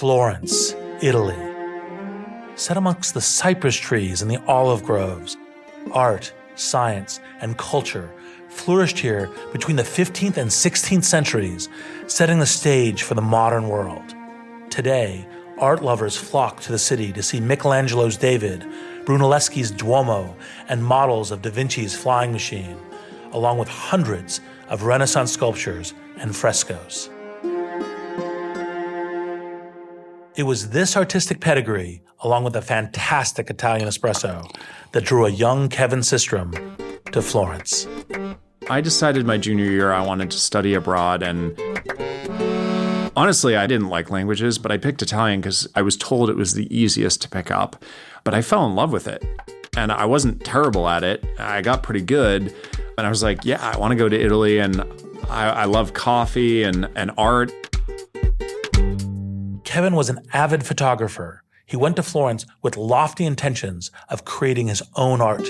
Florence, Italy. Set amongst the cypress trees and the olive groves, art, science, and culture flourished here between the 15th and 16th centuries, setting the stage for the modern world. Today, art lovers flock to the city to see Michelangelo's David, Brunelleschi's Duomo, and models of Da Vinci's Flying Machine, along with hundreds of Renaissance sculptures and frescoes. It was this artistic pedigree, along with a fantastic Italian espresso, that drew a young Kevin Systrom to Florence. I decided my junior year I wanted to study abroad, and honestly, I didn't like languages, but I picked Italian because I was told it was the easiest to pick up. But I fell in love with it, and I wasn't terrible at it. I got pretty good, and I was like, yeah, I want to go to Italy, and I love coffee and art. Kevin was an avid photographer. He went to Florence with lofty intentions of creating his own art.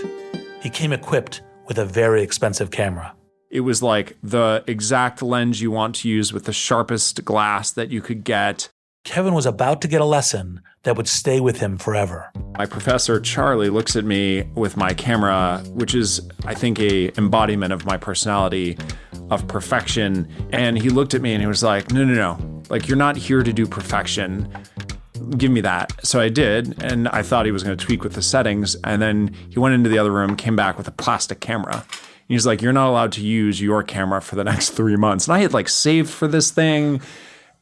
He came equipped with a very expensive camera. It was like the exact lens you want to use with the sharpest glass that you could get. Kevin was about to get a lesson that would stay with him forever. My professor, Charlie, looks at me with my camera, which is, I think, a embodiment of my personality, of perfection. And he looked at me and he was like, no. Like, you're not here to do perfection. Give me that. So I did, and I thought he was going to tweak with the settings. And then he went into the other room, came back with a plastic camera. And he's like, you're not allowed to use your camera for the next 3 months. And I had saved for this thing.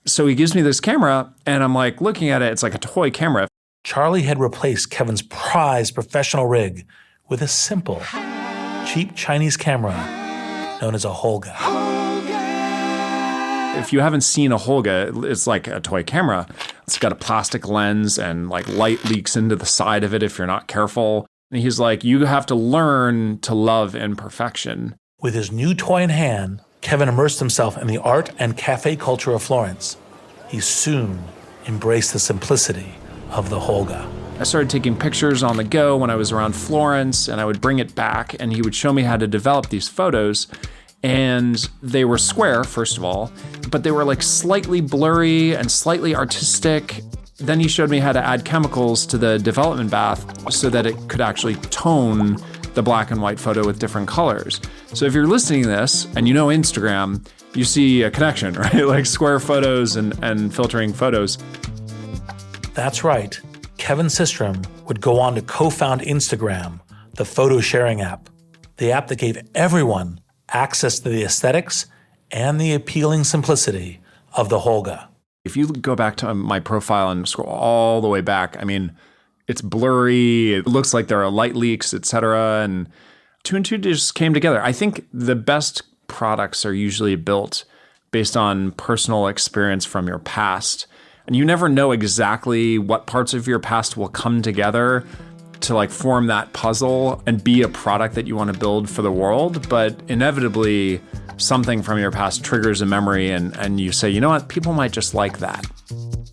So he gives me this camera, and I'm looking at it. It's like a toy camera. Charlie had replaced Kevin's prized professional rig with a simple, cheap Chinese camera known as a Holga. If you haven't seen a Holga, it's like a toy camera. It's got a plastic lens, and light leaks into the side of it if you're not careful. And he's like, you have to learn to love imperfection. With his new toy in hand, Kevin immersed himself in the art and cafe culture of Florence. He soon embraced the simplicity of the Holga. I started taking pictures on the go when I was around Florence, and I would bring it back, and he would show me how to develop these photos. And they were square, first of all, but they were slightly blurry and slightly artistic. Then he showed me how to add chemicals to the development bath so that it could actually tone the black and white photo with different colors. So if you're listening to this and you know Instagram, you see a connection, right? Square photos and filtering photos. That's right. Kevin Systrom would go on to co-found Instagram, the photo sharing app, the app that gave everyone access to the aesthetics and the appealing simplicity of the Holga. If you go back to my profile and scroll all the way back, it's blurry, it looks like there are light leaks, etc. And two and two just came together. I think the best products are usually built based on personal experience from your past. And you never know exactly what parts of your past will come together to form that puzzle and be a product that you want to build for the world. But inevitably, something from your past triggers a memory and you say, you know what, people might just like that.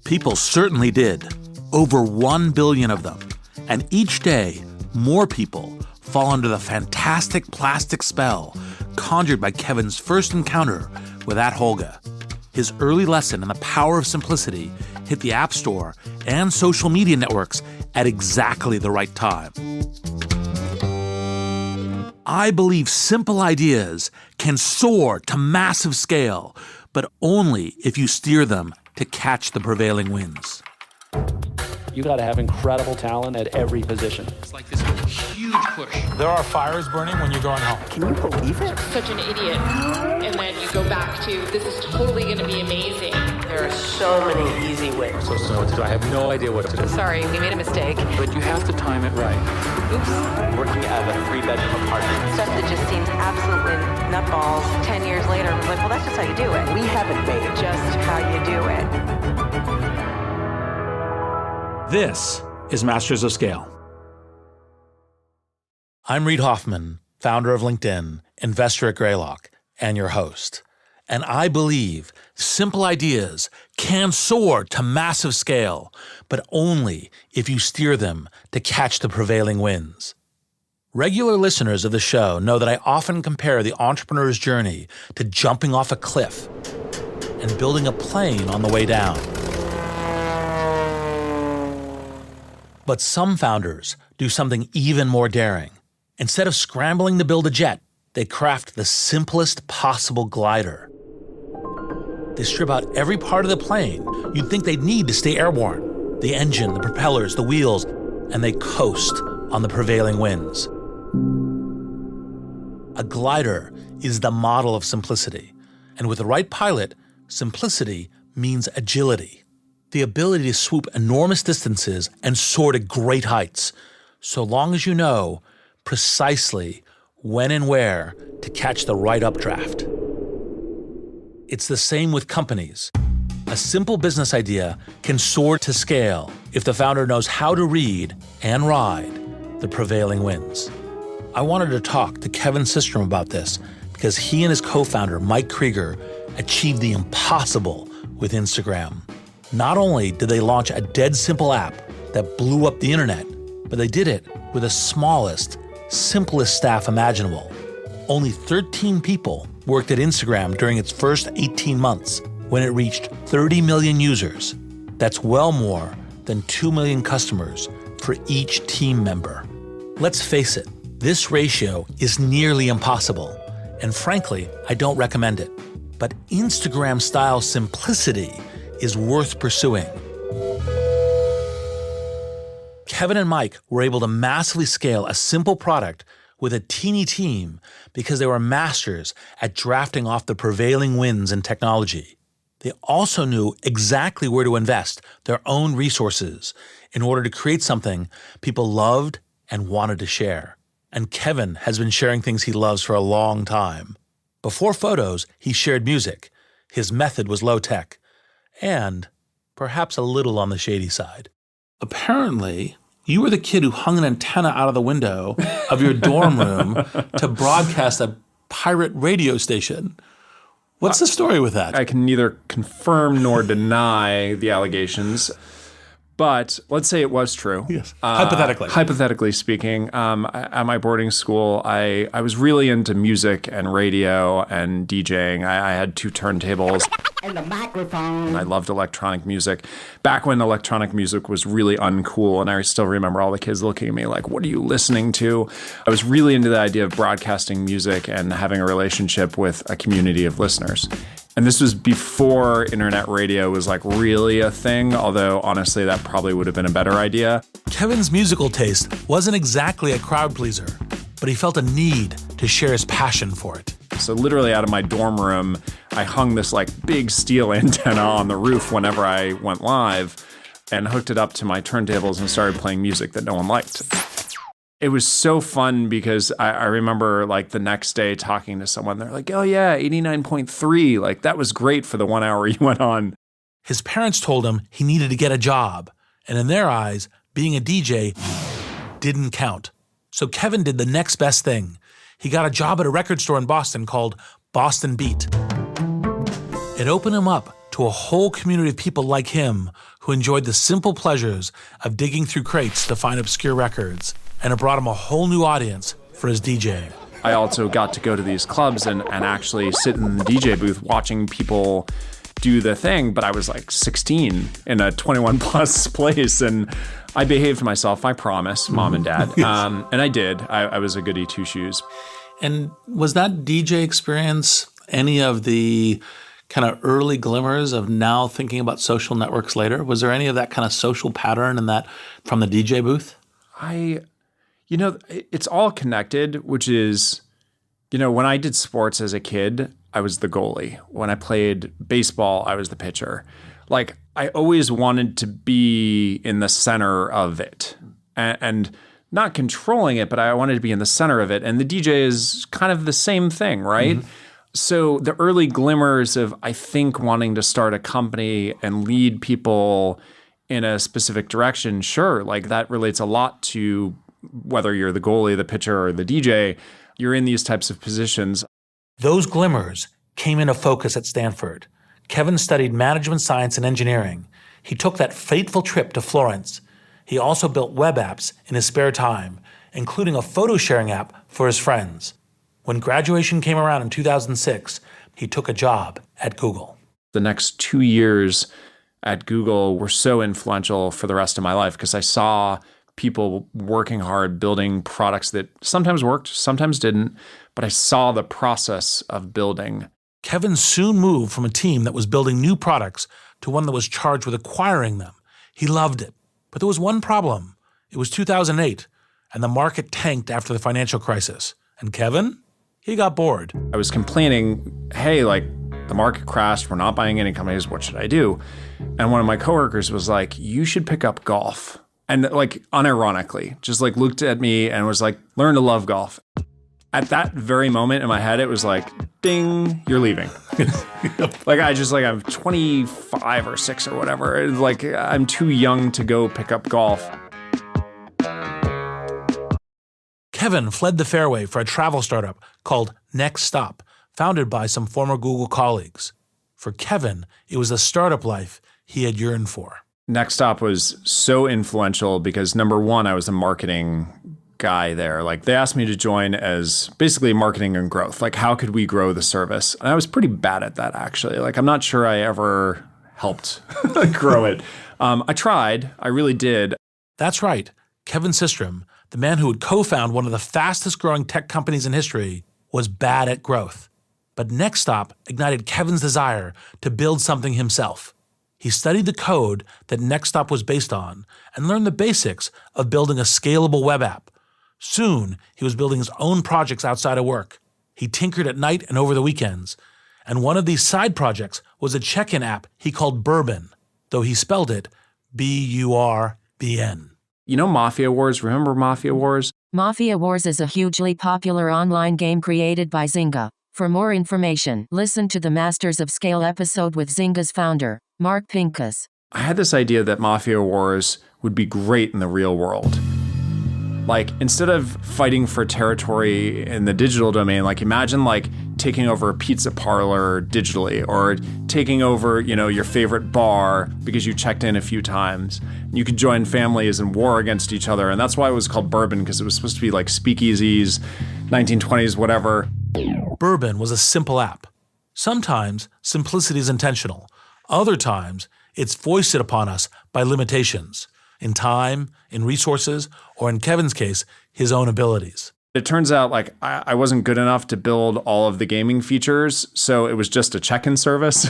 People certainly did. Over 1 billion of them. And each day, more people fall under the fantastic plastic spell conjured by Kevin's first encounter with that Holga. His early lesson in the power of simplicity hit the App Store and social media networks at exactly the right time. I believe simple ideas can soar to massive scale, but only if you steer them to catch the prevailing winds. You got to have incredible talent at every position. It's like this huge push. There are fires burning when you're going home. Can you believe it? Such an idiot. And then you go back to, this is totally going to be amazing. There are so many easy ways. So what to do? I have no idea what to do. Sorry, we made a mistake. But you have to time it right. Oops. Working out of a 3-bedroom apartment. Stuff that just seems absolutely nutballs 10 years later. I was like, well, that's just how you do it. We haven't made it. Just how you do it. This is Masters of Scale. I'm Reid Hoffman, founder of LinkedIn, investor at Greylock, and your host. And I believe simple ideas can soar to massive scale, but only if you steer them to catch the prevailing winds. Regular listeners of the show know that I often compare the entrepreneur's journey to jumping off a cliff and building a plane on the way down. But some founders do something even more daring. Instead of scrambling to build a jet, they craft the simplest possible glider. They strip out every part of the plane you'd think they'd need to stay airborne. The engine, the propellers, the wheels, and they coast on the prevailing winds. A glider is the model of simplicity. And with the right pilot, simplicity means agility. The ability to swoop enormous distances and soar to great heights, so long as you know precisely when and where to catch the right updraft. It's the same with companies. A simple business idea can soar to scale if the founder knows how to read and ride the prevailing winds. I wanted to talk to Kevin Systrom about this because he and his co-founder, Mike Krieger, achieved the impossible with Instagram. Not only did they launch a dead simple app that blew up the internet, but they did it with the smallest, simplest staff imaginable. Only 13 people worked at Instagram during its first 18 months when it reached 30 million users. That's well more than 2 million customers for each team member. Let's face it, this ratio is nearly impossible, and frankly, I don't recommend it. But Instagram-style simplicity is worth pursuing. Kevin and Mike were able to massively scale a simple product with a teeny team because they were masters at drafting off the prevailing winds in technology. They also knew exactly where to invest their own resources in order to create something people loved and wanted to share. And Kevin has been sharing things he loves for a long time. Before photos, he shared music. His method was low-tech and perhaps a little on the shady side. Apparently, you were the kid who hung an antenna out of the window of your dorm room to broadcast a pirate radio station. What's the story with that? I can neither confirm nor deny the allegations. But let's say it was true. Yes. Hypothetically. Hypothetically speaking, at my boarding school, I was really into music and radio and DJing. I had 2 turntables. And the microphone. I loved electronic music. Back when electronic music was really uncool, and I still remember all the kids looking at me like, what are you listening to? I was really into the idea of broadcasting music and having a relationship with a community of listeners. And this was before internet radio was like really a thing, although honestly, that probably would have been a better idea. Kevin's musical taste wasn't exactly a crowd pleaser, but he felt a need to share his passion for it. So literally out of my dorm room, I hung this like big steel antenna on the roof whenever I went live and hooked it up to my turntables and started playing music that no one liked. It was so fun because I remember like the next day talking to someone. They're like, oh yeah, 89.3. Like that was great for the 1 hour you went on. His parents told him he needed to get a job. And in their eyes, being a DJ didn't count. So Kevin did the next best thing. He got a job at a record store in Boston called Boston Beat. It opened him up to a whole community of people like him who enjoyed the simple pleasures of digging through crates to find obscure records. And it brought him a whole new audience for his DJing. I also got to go to these clubs and actually sit in the DJ booth watching people do the thing, but I was like 16 in a 21 plus place, and I behaved myself, I promise, mom and dad. And I did. I was a goody two-shoes. And was that DJ experience any of the kind of early glimmers of now thinking about social networks later? Was there any of that kind of social pattern in that from the DJ booth? You know, it's all connected, which is, you know, when I did sports as a kid, I was the goalie. When I played baseball, I was the pitcher. Like, I always wanted to be in the center of it and not controlling it, but I wanted to be in the center of it. And the DJ is kind of the same thing, right? Mm-hmm. So the early glimmers of, I think, wanting to start a company and lead people in a specific direction, sure, like that relates a lot to whether you're the goalie, the pitcher, or the DJ, you're in these types of positions. Those glimmers came into focus at Stanford. Kevin studied management science and engineering. He took that fateful trip to Florence. He also built web apps in his spare time, including a photo sharing app for his friends. When graduation came around in 2006, he took a job at Google. The next 2 years at Google were so influential for the rest of my life because I saw people working hard, building products that sometimes worked, sometimes didn't, but I saw the process of building. Kevin soon moved from a team that was building new products to one that was charged with acquiring them. He loved it. But there was one problem. It was 2008, and the market tanked after the financial crisis. And Kevin? He got bored. I was complaining, hey, like, the market crashed, we're not buying any companies, what should I do? And one of my coworkers was like, you should pick up golf. And like, unironically, just like looked at me and was like, learn to love golf. At that very moment in my head, it was like, ding, you're leaving. I'm 25 or 6 or whatever. Like, I'm too young to go pick up golf. Kevin fled the fairway for a travel startup called Next Stop, founded by some former Google colleagues. For Kevin, it was a startup life he had yearned for. Next Stop was so influential because, number one, I was a marketing guy there. Like, they asked me to join as basically marketing and growth. Like, how could we grow the service? And I was pretty bad at that, actually. Like, I'm not sure I ever helped grow it. I tried. I really did. That's right. Kevin Systrom, the man who would co-found one of the fastest growing tech companies in history, was bad at growth. But Next Stop ignited Kevin's desire to build something himself. He studied the code that Next Stop was based on and learned the basics of building a scalable web app. Soon, he was building his own projects outside of work. He tinkered at night and over the weekends. And one of these side projects was a check-in app he called Bourbon, though he spelled it B-U-R-B-N. You know Mafia Wars? Remember Mafia Wars? Mafia Wars is a hugely popular online game created by Zynga. For more information, listen to the Masters of Scale episode with Zynga's founder, Mark Pincus. I had this idea that Mafia Wars would be great in the real world. Like, instead of fighting for territory in the digital domain, like, imagine like taking over a pizza parlor digitally, or taking over, your favorite bar because you checked in a few times. You could join families and war against each other. And that's why it was called Bourbon, because it was supposed to be like speakeasies, 1920s, whatever. Bourbon was a simple app. Sometimes simplicity is intentional. Other times it's foisted upon us by limitations in time, in resources, or in Kevin's case, his own abilities. It turns out like I wasn't good enough to build all of the gaming features, so it was just a check-in service.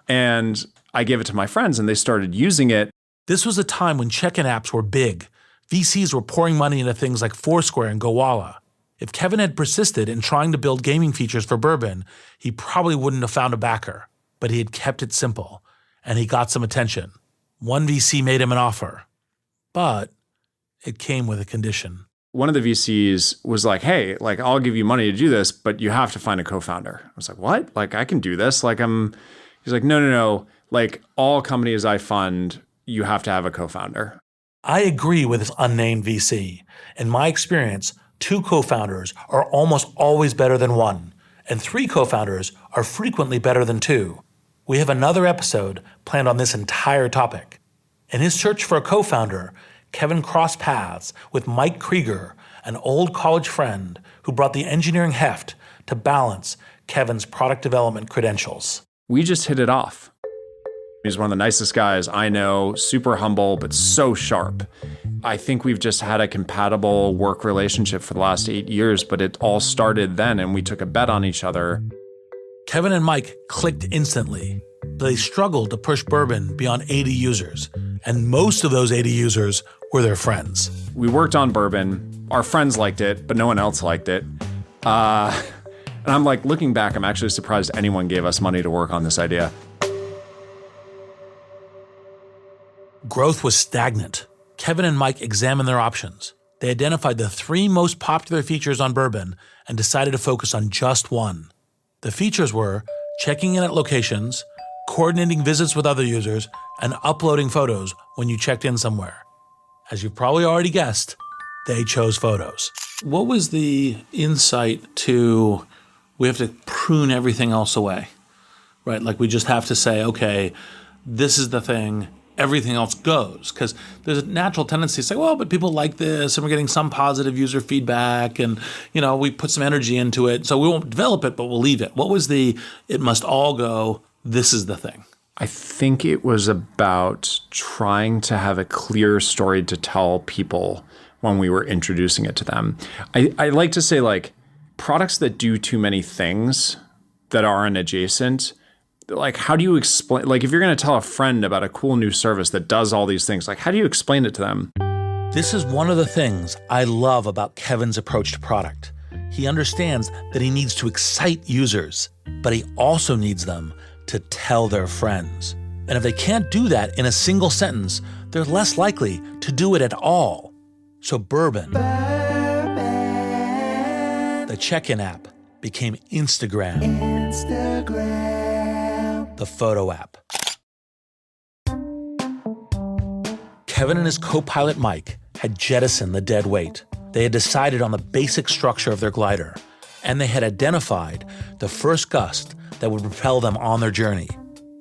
And I gave it to my friends and they started using it. This was a time when check-in apps were big. VCs were pouring money into things like Foursquare and Gowalla. If Kevin had persisted in trying to build gaming features for Bourbon, he probably wouldn't have found a backer. But he had kept it simple, and he got some attention. One VC made him an offer, but it came with a condition. One of the VCs was like, hey, like, I'll give you money to do this, but you have to find a co-founder. I was like, what? Like, I can do this. He's like, no. Like, all companies I fund, you have to have a co-founder. I agree with this unnamed VC. In my experience, 2 co-founders are almost always better than 1, and 3 co-founders are frequently better than 2. We have another episode planned on this entire topic. In his search for a co-founder, Kevin crossed paths with Mike Krieger, an old college friend who brought the engineering heft to balance Kevin's product development credentials. We just hit it off. He's one of the nicest guys I know, super humble, but so sharp. I think we've just had a compatible work relationship for the last 8 years, but it all started then and we took a bet on each other. Kevin and Mike clicked instantly. They struggled to push Bourbon beyond 80 users, and most of those 80 users were their friends. We worked on Bourbon. Our friends liked it, but no one else liked it. And I'm like, looking back, I'm actually surprised anyone gave us money to work on this idea. Growth was stagnant. Kevin and Mike examined their options. They identified the 3 most popular features on Bourbon and decided to focus on just one. The features were checking in at locations, coordinating visits with other users, and uploading photos when you checked in somewhere. As you've probably already guessed, they chose photos. What was the insight to, we have to prune everything else away, right? Like, we just have to say, okay, this is the thing, everything else goes. Because there's a natural tendency to say, well, but people like this, and we're getting some positive user feedback, and, we put some energy into it, so we won't develop it, but we'll leave it. What was the, it must all go, this is the thing? I think it was about trying to have a clear story to tell people when we were introducing it to them. I like to say, like, products that do too many things that aren't adjacent, like, how do you explain, like, if you're going to tell a friend about a cool new service that does all these things, like, how do you explain it to them? This is one of the things I love about Kevin's approach to product. He understands that he needs to excite users, but he also needs them to tell their friends. And if they can't do that in a single sentence, they're less likely to do it at all. So Bourbon, the check-in app, became Instagram, the photo app. Kevin and his co-pilot Mike had jettisoned the dead weight. They had decided on the basic structure of their glider, and they had identified the first gust that would propel them on their journey.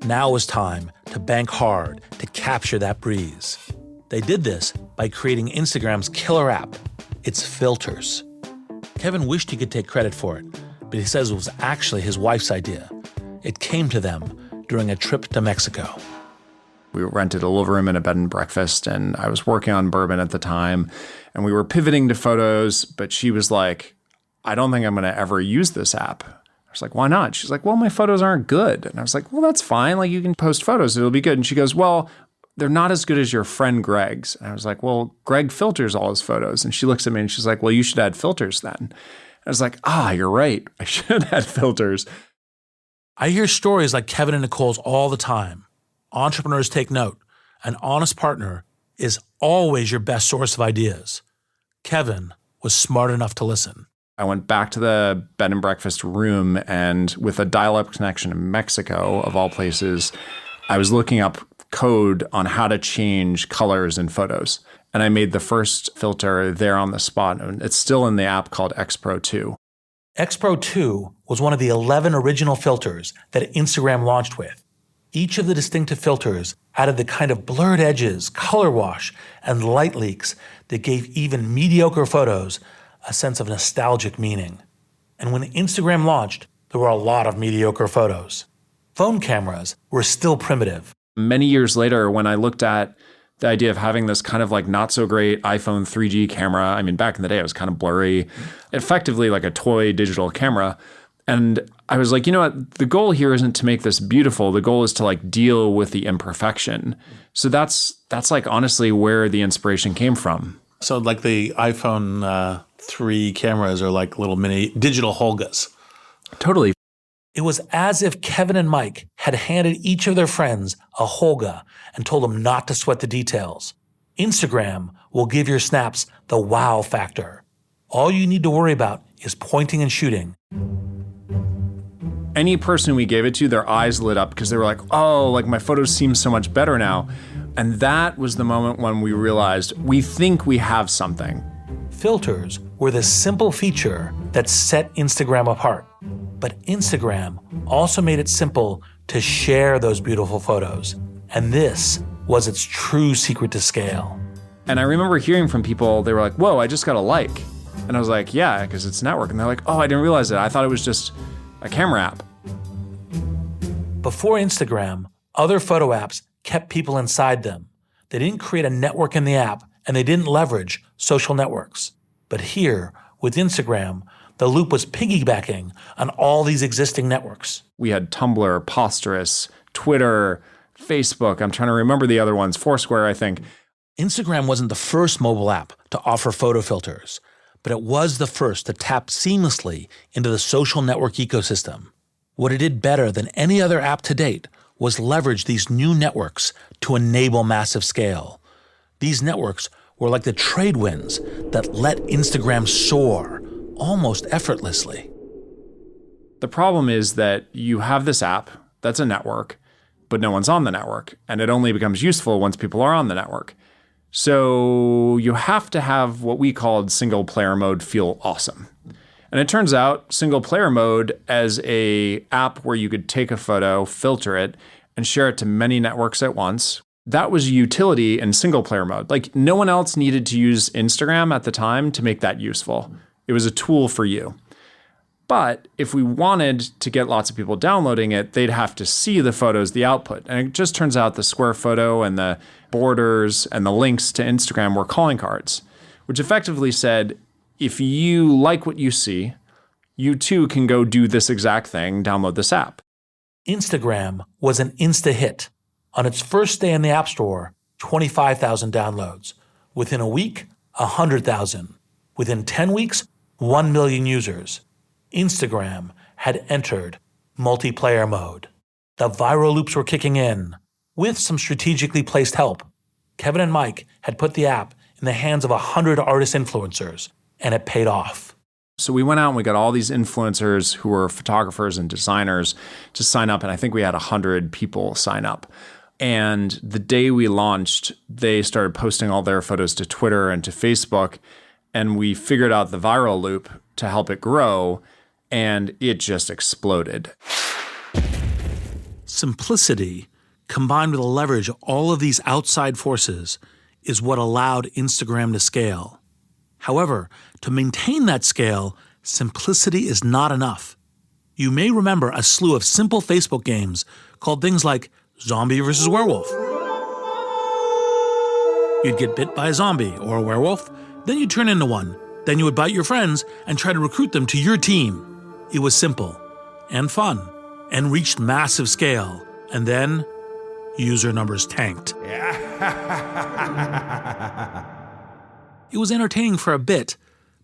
Now was time to bank hard to capture that breeze. They did this by creating Instagram's killer app, its filters. Kevin wished he could take credit for it, but he says it was actually his wife's idea. It came to them during a trip to Mexico. We rented a little room in a bed and breakfast, and I was working on Bourbon at the time, and we were pivoting to photos, but she was like, I don't think I'm going to ever use this app. I was like, why not? She's like, well, my photos aren't good. And I was like, well, that's fine. Like, you can post photos. It'll be good. And she goes, well, they're not as good as your friend Greg's. And I was like, well, Greg filters all his photos. And she looks at me and she's like, well, you should add filters then. I was like, you're right. I should add filters. I hear stories like Kevin and Nicole's all the time. Entrepreneurs take note. An honest partner is always your best source of ideas. Kevin was smart enough to listen. I went back to the bed and breakfast room, and with a dial-up connection in Mexico, of all places, I was looking up code on how to change colors in photos. And I made the first filter there on the spot. And it's still in the app called X Pro 2. X Pro 2 was one of the 11 original filters that Instagram launched with. Each of the distinctive filters added the kind of blurred edges, color wash, and light leaks that gave even mediocre photos a sense of nostalgic meaning. And when Instagram launched, there were a lot of mediocre photos. Phone cameras were still primitive. Many years later, when I looked at the idea of having this kind of like not so great iPhone 3G camera, I mean, back in the day, it was kind of blurry, effectively like a toy digital camera. And I was like, you know what? The goal here isn't to make this beautiful. The goal is to like deal with the imperfection. So that's like honestly where the inspiration came from. So like the iPhone 3 cameras are like little mini digital Holgas. Totally. It was as if Kevin and Mike had handed each of their friends a Holga and told them not to sweat the details. Instagram will give your snaps the wow factor. All you need to worry about is pointing and shooting. Any person we gave it to, their eyes lit up because they were like, oh, like my photos seem so much better now. And that was the moment when we realized we think we have something. Filters were the simple feature that set Instagram apart. But Instagram also made it simple to share those beautiful photos. And this was its true secret to scale. And I remember hearing from people, they were like, whoa, I just got a like. And I was like, yeah, because it's network. And they're like, oh, I didn't realize it. I thought it was just a camera app. Before Instagram, other photo apps kept people inside them. They didn't create a network in the app, and they didn't leverage social networks. But here, with Instagram, the loop was piggybacking on all these existing networks. We had Tumblr, Posterous, Twitter, Facebook. I'm trying to remember the other ones. Foursquare, I think. Instagram wasn't the first mobile app to offer photo filters, but it was the first to tap seamlessly into the social network ecosystem. What it did better than any other app to date was leverage these new networks to enable massive scale. These networks were like the trade winds that let Instagram soar almost effortlessly. The problem is that you have this app that's a network, but no one's on the network, and it only becomes useful once people are on the network. So you have to have what we called single player mode feel awesome. And it turns out single player mode as a app where you could take a photo, filter it, and share it to many networks at once. That was utility in single player mode. Like no one else needed to use Instagram at the time to make that useful. It was a tool for you. But if we wanted to get lots of people downloading it, they'd have to see the photos, the output. And it just turns out the square photo and the borders and the links to Instagram were calling cards, which effectively said, if you like what you see, you too can go do this exact thing, download this app. Instagram was an insta-hit. On its first day in the App Store, 25,000 downloads. Within a week, 100,000. Within 10 weeks, 1 million users. Instagram had entered multiplayer mode. The viral loops were kicking in, with some strategically placed help. Kevin and Mike had put the app in the hands of 100 artist influencers, and it paid off. So we went out and we got all these influencers who were photographers and designers to sign up, and I think we had 100 people sign up. And the day we launched, they started posting all their photos to Twitter and to Facebook, and we figured out the viral loop to help it grow, and it just exploded. Simplicity, combined with the leverage of all of these outside forces, is what allowed Instagram to scale. However, to maintain that scale, simplicity is not enough. You may remember a slew of simple Facebook games called things like Zombie versus Werewolf. You'd get bit by a zombie or a werewolf, then you'd turn into one. Then you would bite your friends and try to recruit them to your team. It was simple and fun and reached massive scale. And then user numbers tanked. It was entertaining for a bit,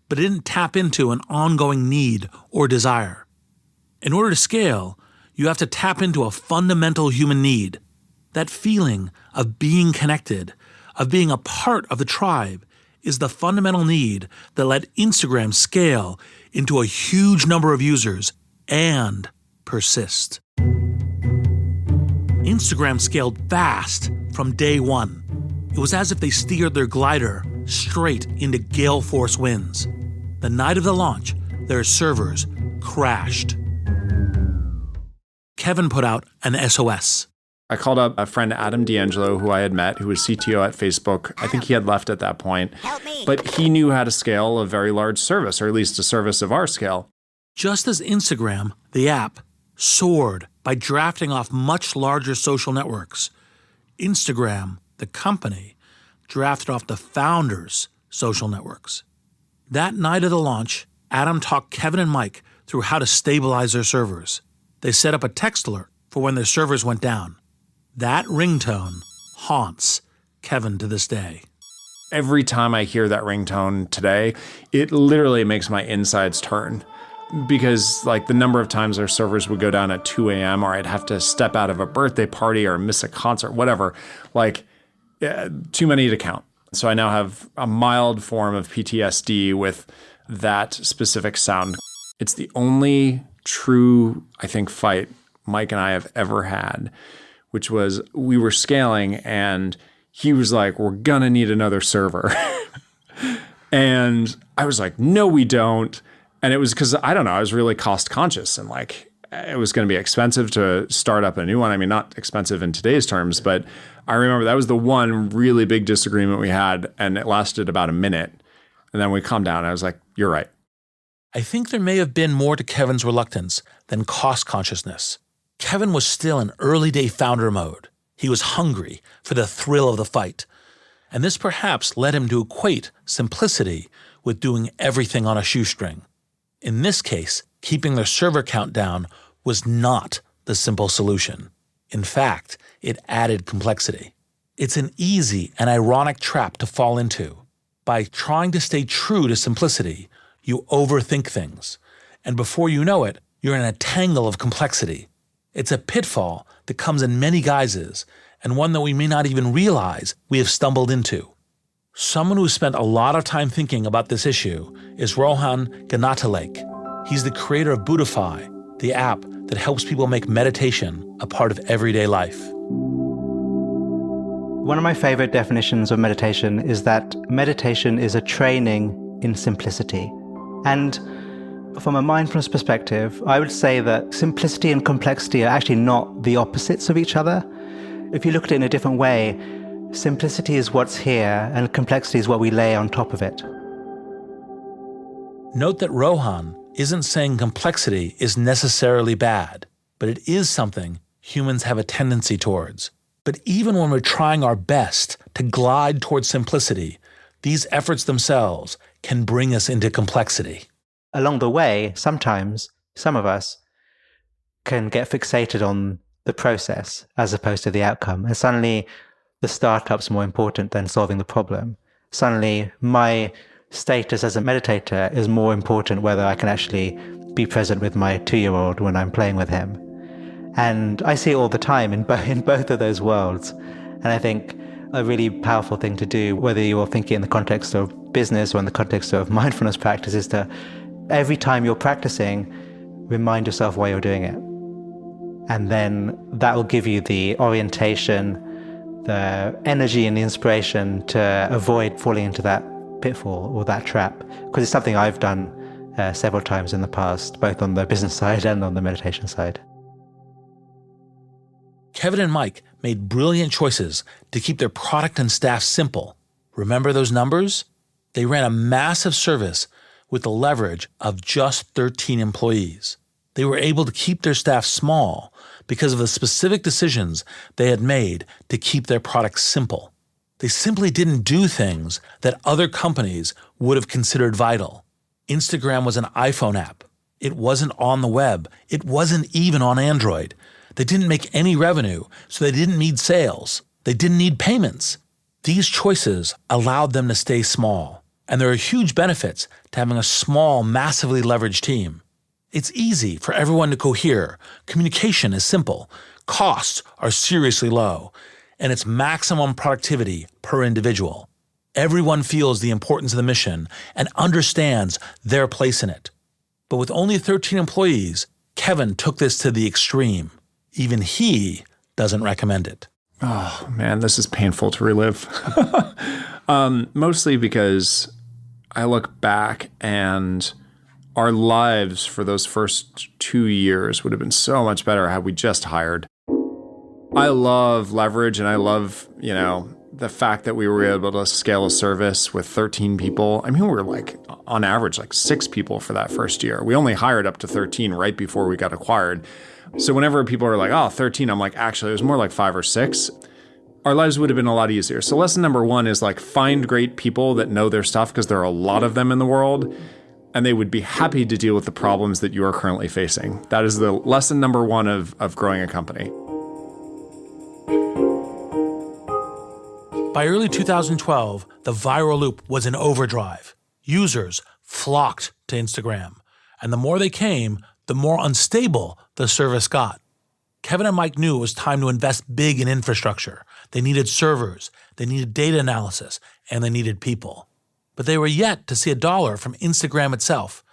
but it didn't tap into an ongoing need or desire. In order to scale, you have to tap into a fundamental human need. That feeling of being connected, of being a part of the tribe, is the fundamental need that let Instagram scale into a huge number of users and persist. Instagram scaled fast from day one. It was as if they steered their glider straight into gale force winds. The night of the launch, their servers crashed. Kevin put out an SOS. I called up a friend, Adam D'Angelo, who I had met, who was CTO at Facebook. I think he had left at that point. But he knew how to scale a very large service, or at least a service of our scale. Just as Instagram, the app, soared by drafting off much larger social networks, Instagram, the company, drafted off the founders' social networks. That night of the launch, Adam talked Kevin and Mike through how to stabilize their servers. They set up a text alert for when their servers went down. That ringtone haunts Kevin to this day. Every time I hear that ringtone today, it literally makes my insides turn. Because like the number of times our servers would go down at 2 a.m. or I'd have to step out of a birthday party or miss a concert, whatever, too many to count. So I now have a mild form of PTSD with that specific sound. It's the only true, I think, fight Mike and I have ever had, which was we were scaling and he was like, we're gonna need another server. And I was like, no, we don't. And it was because, I don't know, I was really cost conscious and it was going to be expensive to start up a new one. I mean, not expensive in today's terms, but I remember that was the one really big disagreement we had, and it lasted about a minute. And then we calmed down. And I was like, you're right. I think there may have been more to Kevin's reluctance than cost consciousness. Kevin was still in early day founder mode. He was hungry for the thrill of the fight. And this perhaps led him to equate simplicity with doing everything on a shoestring. In this case, keeping their server count down was not the simple solution. In fact, it added complexity. It's an easy and ironic trap to fall into. By trying to stay true to simplicity, you overthink things. And before you know it, you're in a tangle of complexity. It's a pitfall that comes in many guises, and one that we may not even realize we have stumbled into. Someone who spent a lot of time thinking about this issue is Rohan Ganatalake. He's the creator of Buddhify, the app that helps people make meditation a part of everyday life. One of my favorite definitions of meditation is that meditation is a training in simplicity. And from a mindfulness perspective, I would say that simplicity and complexity are actually not the opposites of each other. If you look at it in a different way, simplicity is what's here and complexity is what we lay on top of it. Note that Rohan isn't saying complexity is necessarily bad, but it is something humans have a tendency towards. But even when we're trying our best to glide towards simplicity, these efforts themselves can bring us into complexity. Along the way, sometimes some of us can get fixated on the process as opposed to the outcome. And suddenly the startup's more important than solving the problem. Suddenly my status as a meditator is more important whether I can actually be present with my 2-year-old when I'm playing with him. And I see it all the time in both of those worlds. And I think a really powerful thing to do, whether you're thinking in the context of business or in the context of mindfulness practice, is to, every time you're practicing, remind yourself why you're doing it. And then that will give you the orientation, the energy and the inspiration to avoid falling into that pitfall or that trap. Because it's something I've done several times in the past, both on the business side and on the meditation side. Kevin and Mike made brilliant choices to keep their product and staff simple. Remember those numbers? They ran a massive service with the leverage of just 13 employees. They were able to keep their staff small because of the specific decisions they had made to keep their products simple. They simply didn't do things that other companies would have considered vital. Instagram was an iPhone app. It wasn't on the web. It wasn't even on Android. They didn't make any revenue, so they didn't need sales. They didn't need payments. These choices allowed them to stay small. And there are huge benefits to having a small, massively leveraged team. It's easy for everyone to cohere. Communication is simple. Costs are seriously low. And it's maximum productivity per individual. Everyone feels the importance of the mission and understands their place in it. But with only 13 employees, Kevin took this to the extreme. Even he doesn't recommend it. Oh, man, this is painful to relive. Mostly because I look back and our lives for those first 2 years would have been so much better had we just hired. I love leverage and I love, the fact that we were able to scale a service with 13 people. I mean, we were on average, 6 people for that first year. We only hired up to 13 right before we got acquired. So whenever people are like, oh, 13, I'm like, actually, it was more like 5 or 6. Our lives would have been a lot easier. So lesson number 1 is find great people that know their stuff, because there are a lot of them in the world, and they would be happy to deal with the problems that you are currently facing. That is the lesson number 1 of growing a company. By early 2012, the viral loop was in overdrive. Users flocked to Instagram, and the more they came, the more unstable the service got. Kevin and Mike knew it was time to invest big in infrastructure. They needed servers, they needed data analysis, and they needed people. But they were yet to see a dollar from Instagram itself.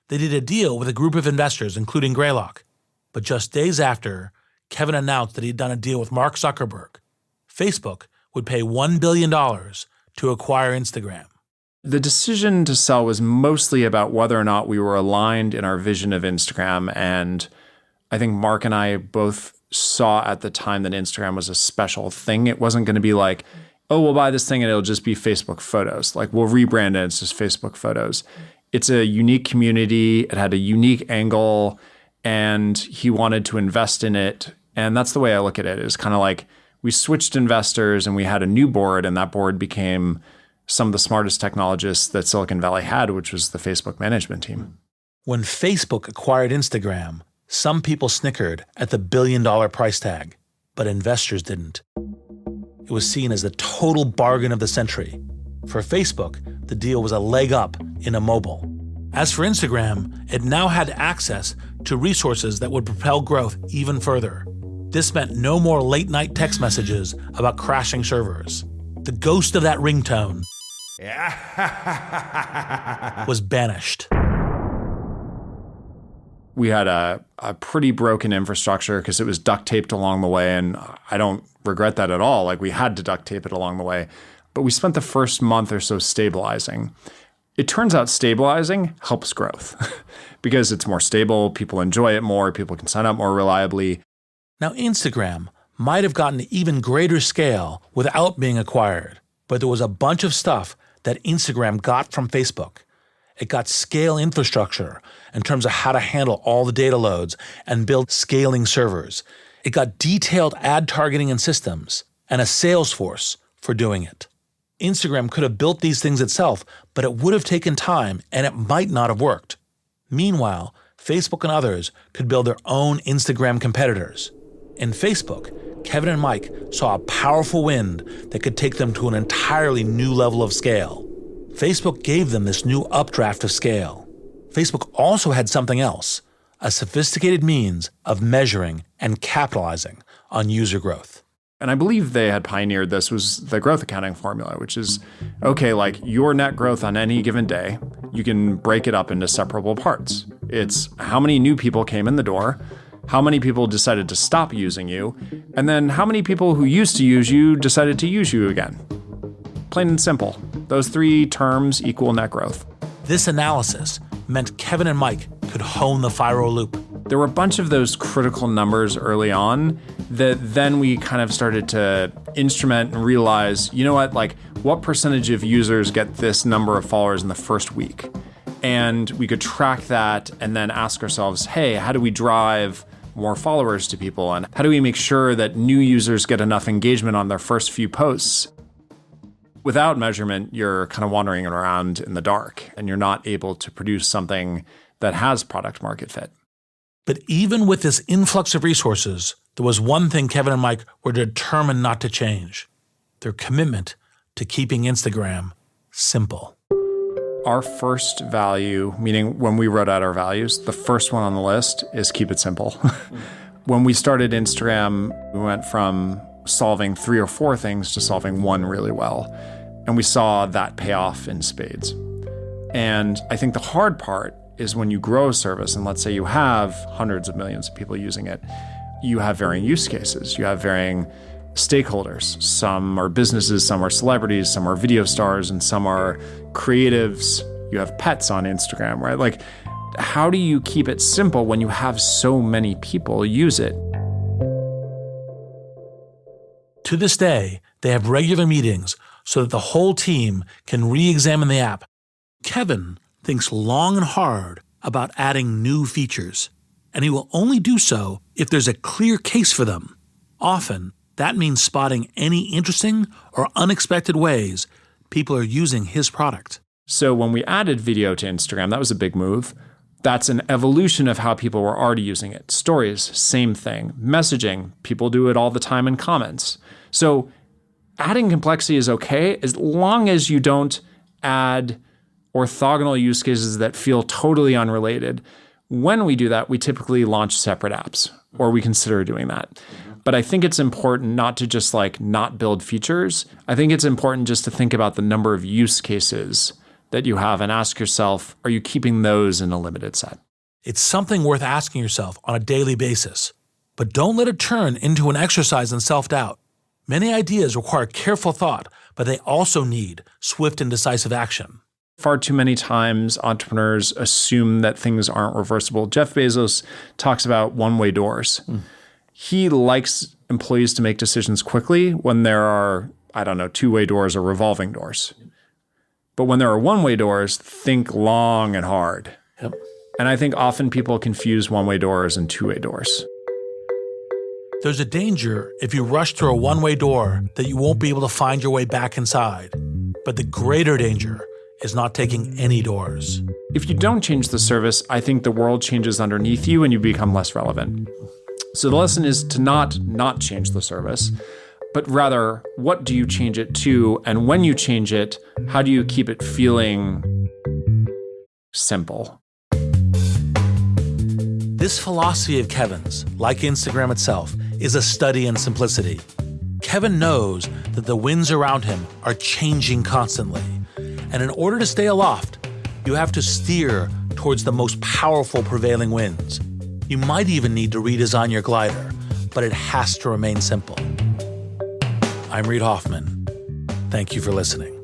They did a deal with a group of investors, including Greylock. But just days after, Kevin announced that he'd done a deal with Mark Zuckerberg. Facebook would pay $1 billion to acquire Instagram. The decision to sell was mostly about whether or not we were aligned in our vision of Instagram. And I think Mark and I both saw at the time that Instagram was a special thing. It wasn't going to be like, oh, we'll buy this thing and it'll just be Facebook photos. We'll rebrand it, it's just Facebook photos. It's a unique community. It had a unique angle, and he wanted to invest in it. And that's the way I look at it. It's kind of like we switched investors and we had a new board, and that board became some of the smartest technologists that Silicon Valley had, which was the Facebook management team. When Facebook acquired Instagram, some people snickered at the $1 billion price tag, but investors didn't. It was seen as the total bargain of the century. For Facebook, the deal was a leg up into mobile. As for Instagram, it now had access to resources that would propel growth even further. This meant no more late-night text messages about crashing servers. The ghost of that ringtone was banished. We had a pretty broken infrastructure because it was duct taped along the way, and I don't regret that at all. We had to duct tape it along the way. But we spent the first month or so stabilizing. It turns out stabilizing helps growth because it's more stable, people enjoy it more, people can sign up more reliably. Now, Instagram might have gotten to even greater scale without being acquired, but there was a bunch of stuff that Instagram got from Facebook. It got scale infrastructure in terms of how to handle all the data loads and build scaling servers. It got detailed ad targeting and systems and a sales force for doing it. Instagram could have built these things itself, but it would have taken time and it might not have worked. Meanwhile, Facebook and others could build their own Instagram competitors. In Facebook, Kevin and Mike saw a powerful wind that could take them to an entirely new level of scale. Facebook gave them this new updraft of scale. Facebook also had something else, a sophisticated means of measuring and capitalizing on user growth. And I believe they had pioneered this was the growth accounting formula, which is, okay, like your net growth on any given day, you can break it up into separable parts. It's how many new people came in the door, how many people decided to stop using you, and then how many people who used to use you decided to use you again. Plain and simple. Those three terms equal net growth. This analysis meant Kevin and Mike could hone the viral loop. There were a bunch of those critical numbers early on that then we kind of started to instrument and realize, you know what percentage of users get this number of followers in the first week? And we could track that and then ask ourselves, hey, how do we drive more followers to people? And how do we make sure that new users get enough engagement on their first few posts? Without measurement, you're kind of wandering around in the dark and you're not able to produce something that has product market fit. But even with this influx of resources, there was one thing Kevin and Mike were determined not to change: their commitment to keeping Instagram simple. Our first value, meaning when we wrote out our values, the first one on the list is keep it simple. When we started Instagram, we went from solving 3 or 4 things to solving one really well. And we saw that pay off in spades. And I think the hard part is when you grow a service, and let's say you have hundreds of millions of people using it, you have varying use cases, you have varying stakeholders. Some are businesses, some are celebrities, some are video stars, and some are creatives. You have pets on Instagram, right? Like, how do you keep it simple when you have so many people use it? To this day, they have regular meetings so that the whole team can re-examine the app. Kevin thinks long and hard about adding new features, and he will only do so if there's a clear case for them. Often, that means spotting any interesting or unexpected ways people are using his product. So when we added video to Instagram, that was a big move. That's an evolution of how people were already using it. Stories, same thing. Messaging, people do it all the time in comments. So adding complexity is okay as long as you don't add orthogonal use cases that feel totally unrelated. When we do that, we typically launch separate apps, or we consider doing that. But I think it's important not to just not build features. I think it's important just to think about the number of use cases that you have and ask yourself, are you keeping those in a limited set? It's something worth asking yourself on a daily basis. But don't let it turn into an exercise in self-doubt. Many ideas require careful thought, but they also need swift and decisive action. Far too many times, entrepreneurs assume that things aren't reversible. Jeff Bezos talks about one-way doors. He likes employees to make decisions quickly when there are, two-way doors or revolving doors. But when there are one-way doors, think long and hard. Yep. And I think often people confuse one-way doors and two-way doors. There's a danger if you rush through a one-way door that you won't be able to find your way back inside. But the greater danger is not taking any doors. If you don't change the service, I think the world changes underneath you and you become less relevant. So the lesson is to not change the service, but rather, what do you change it to? And when you change it, how do you keep it feeling simple? This philosophy of Kevin's, like Instagram itself, is a study in simplicity. Kevin knows that the winds around him are changing constantly. And in order to stay aloft, you have to steer towards the most powerful prevailing winds. You might even need to redesign your glider, but it has to remain simple. I'm Reid Hoffman. Thank you for listening.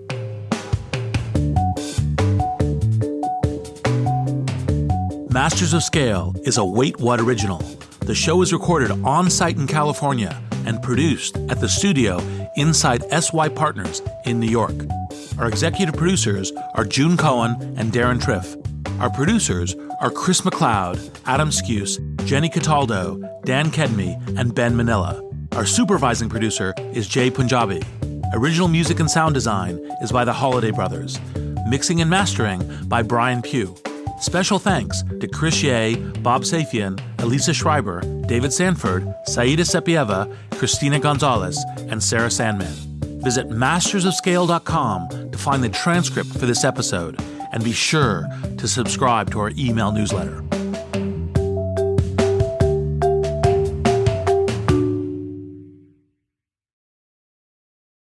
Masters of Scale is a Wait What original. The show is recorded on-site in California and produced at the studio inside SY Partners in New York. Our executive producers are June Cohen and Darren Triff. Our producers are Chris McLeod, Adam Skuse, Jenny Cataldo, Dan Kedmi, and Ben Manila. Our supervising producer is Jay Punjabi. Original music and sound design is by the Holiday Brothers. Mixing and mastering by Brian Pugh. Special thanks to Chris Ye, Bob Safian, Elisa Schreiber, David Sanford, Saida Sepieva, Christina Gonzalez, and Sarah Sandman. Visit mastersofscale.com to find the transcript for this episode, and be sure to subscribe to our email newsletter.